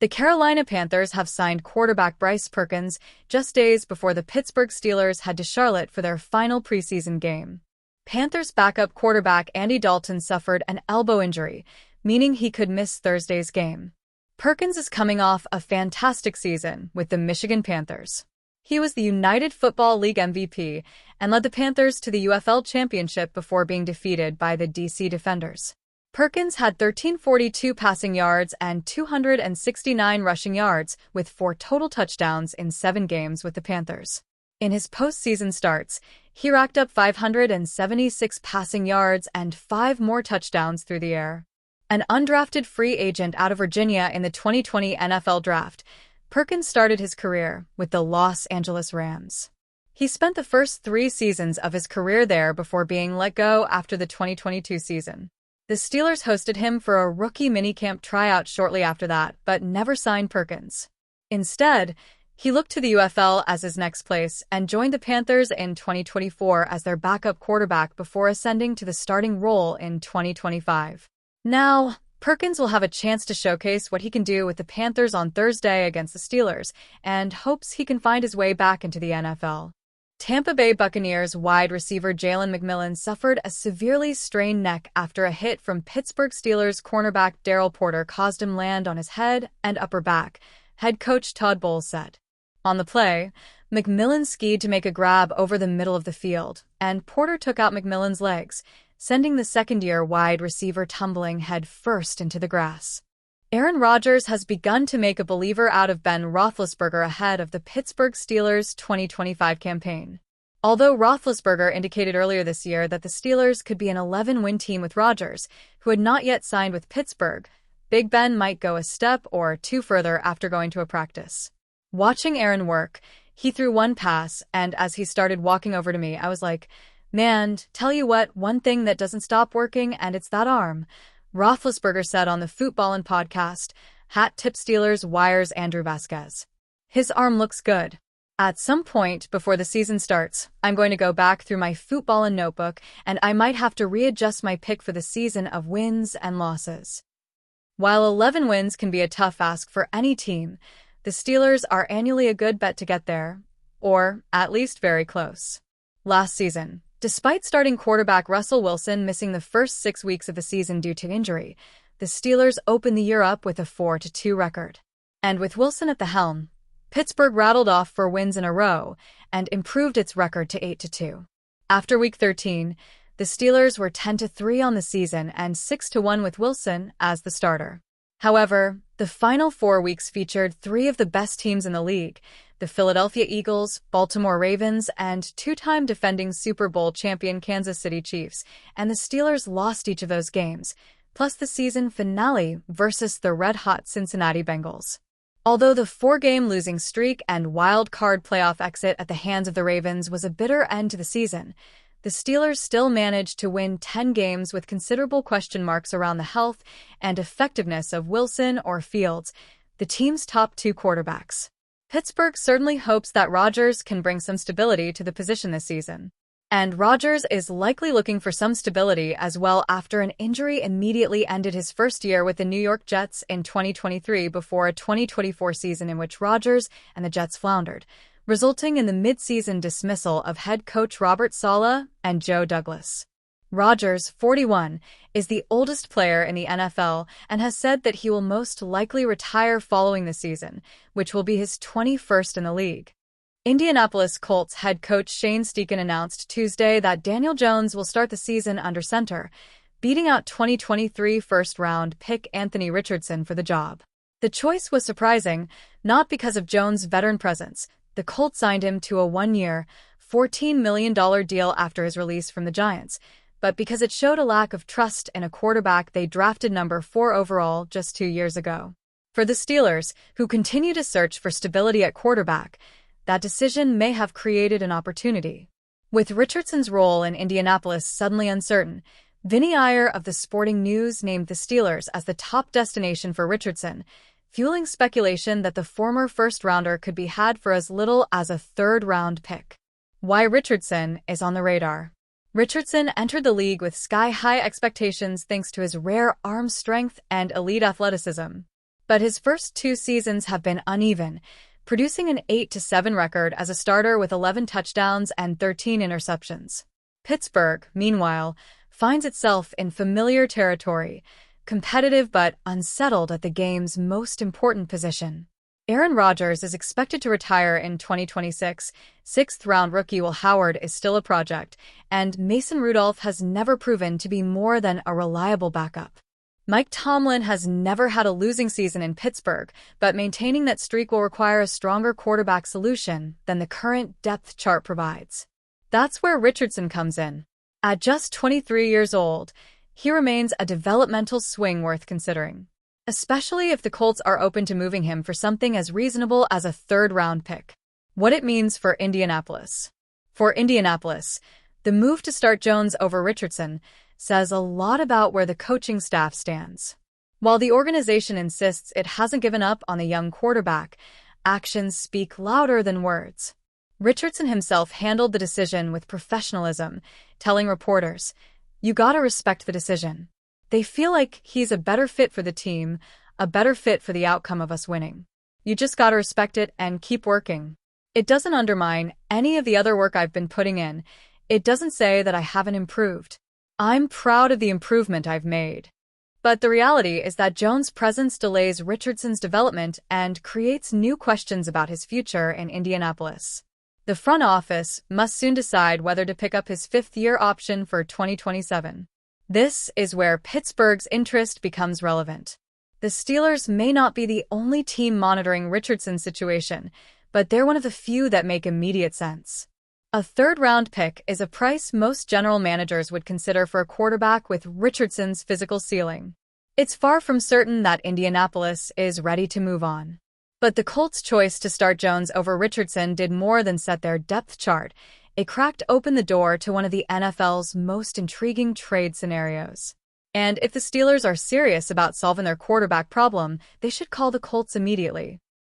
The Carolina Panthers have signed quarterback Bryce Perkins just days before the Pittsburgh Steelers head to Charlotte for their final preseason game. Panthers backup quarterback Andy Dalton suffered an elbow injury, meaning he could miss Thursday's game. Perkins is coming off a fantastic season with the Michigan Panthers. He was the United Football League MVP and led the Panthers to the UFL Championship before being defeated by the DC Defenders. Perkins had 1,342 passing yards and 269 rushing yards, with 4 total touchdowns in 7 games with the Panthers. In his postseason starts, he racked up 576 passing yards and 5 more touchdowns through the air. An undrafted free agent out of Virginia in the 2020 NFL Draft, Perkins started his career with the Los Angeles Rams. He spent the first 3 seasons of his career there before being let go after the 2022 season. The Steelers hosted him for a rookie minicamp tryout shortly after that, but never signed Perkins. Instead, he looked to the UFL as his next place and joined the Panthers in 2024 as their backup quarterback before ascending to the starting role in 2025. Now, Perkins will have a chance to showcase what he can do with the Panthers on Thursday against the Steelers and hopes he can find his way back into the NFL. Tampa Bay Buccaneers wide receiver Jalen McMillan suffered a severely strained neck after a hit from Pittsburgh Steelers cornerback Darrell Porter caused him land on his head and upper back, head coach Todd Bowles said. On the play, McMillan skied to make a grab over the middle of the field, and Porter took out McMillan's legs, sending the second-year wide receiver tumbling head first into the grass. Aaron Rodgers has begun to make a believer out of Ben Roethlisberger ahead of the Pittsburgh Steelers' 2025 campaign. Although Roethlisberger indicated earlier this year that the Steelers could be an 11-win team with Rodgers, who had not yet signed with Pittsburgh, Big Ben might go a step or 2 further after going to a practice. Watching Aaron work, he threw one pass, and as he started walking over to me, I was like, "Man, tell you what, one thing that doesn't stop working, and it's that arm," Roethlisberger said on the Footballin' podcast, Hat Tip Steelers Wire's Andrew Vasquez. "His arm looks good. At some point before the season starts, I'm going to go back through my Footballin' notebook, and I might have to readjust my pick for the season of wins and losses." While 11 wins can be a tough ask for any team, the Steelers are annually a good bet to get there, or at least very close. Last season, despite starting quarterback Russell Wilson missing the first 6 weeks of the season due to injury, the Steelers opened the year up with a 4-2 record. And with Wilson at the helm, Pittsburgh rattled off 4 wins in a row and improved its record to 8-2. After Week 13, the Steelers were 10-3 on the season and 6-1 with Wilson as the starter. However, the final 4 weeks featured 3 of the best teams in the league: the Philadelphia Eagles, Baltimore Ravens, and 2-time defending Super Bowl champion Kansas City Chiefs, and the Steelers lost each of those games, plus the season finale versus the red-hot Cincinnati Bengals. Although the 4-game losing streak and wild card playoff exit at the hands of the Ravens was a bitter end to the season, the Steelers still managed to win 10 games with considerable question marks around the health and effectiveness of Wilson or Fields, the team's top 2 quarterbacks. Pittsburgh certainly hopes that Rodgers can bring some stability to the position this season. And Rodgers is likely looking for some stability as well after an injury immediately ended his first year with the New York Jets in 2023 before a 2024 season in which Rodgers and the Jets floundered, resulting in the mid-season dismissal of head coach Robert Saleh and Joe Douglas. Rodgers, 41, is the oldest player in the NFL and has said that he will most likely retire following the season, which will be his 21st in the league. Indianapolis Colts head coach Shane Steichen announced Tuesday that Daniel Jones will start the season under center, beating out 2023 first-round pick Anthony Richardson for the job. The choice was surprising, not because of Jones' veteran presence. The Colts signed him to a 1-year, $14 million deal after his release from the Giants, but because it showed a lack of trust in a quarterback they drafted number 4 overall just 2 years ago. For the Steelers, who continue to search for stability at quarterback, that decision may have created an opportunity. With Richardson's role in Indianapolis suddenly uncertain, Vinny Iyer of the Sporting News named the Steelers as the top destination for Richardson, fueling speculation that the former first-rounder could be had for as little as a 3rd-round pick. Why Richardson is on the radar. Richardson entered the league with sky-high expectations thanks to his rare arm strength and elite athleticism. But his first 2 seasons have been uneven, producing an 8-7 record as a starter with 11 touchdowns and 13 interceptions. Pittsburgh, meanwhile, finds itself in familiar territory, competitive but unsettled at the game's most important position. Aaron Rodgers is expected to retire in 2026, sixth-round rookie Will Howard is still a project, and Mason Rudolph has never proven to be more than a reliable backup. Mike Tomlin has never had a losing season in Pittsburgh, but maintaining that streak will require a stronger quarterback solution than the current depth chart provides. That's where Richardson comes in. At just 23 years old, he remains a developmental swing worth considering, especially if the Colts are open to moving him for something as reasonable as a third-round pick. What it means for Indianapolis. For Indianapolis, the move to start Jones over Richardson says a lot about where the coaching staff stands. While the organization insists it hasn't given up on the young quarterback, actions speak louder than words. Richardson himself handled the decision with professionalism, telling reporters, "You gotta respect the decision. They feel like he's a better fit for the team, a better fit for the outcome of us winning. You just gotta respect it and keep working. It doesn't undermine any of the other work I've been putting in. It doesn't say that I haven't improved. I'm proud of the improvement I've made." But the reality is that Jones' presence delays Richardson's development and creates new questions about his future in Indianapolis. The front office must soon decide whether to pick up his fifth-year option for 2027. This is where Pittsburgh's interest becomes relevant. The Steelers may not be the only team monitoring Richardson's situation, but they're one of the few that make immediate sense. A third-round pick is a price most general managers would consider for a quarterback with Richardson's physical ceiling. It's far from certain that Indianapolis is ready to move on. But the Colts' choice to start Jones over Richardson did more than set their depth chart. It cracked open the door to one of the NFL's most intriguing trade scenarios. And if the Steelers are serious about solving their quarterback problem, they should call the Colts immediately.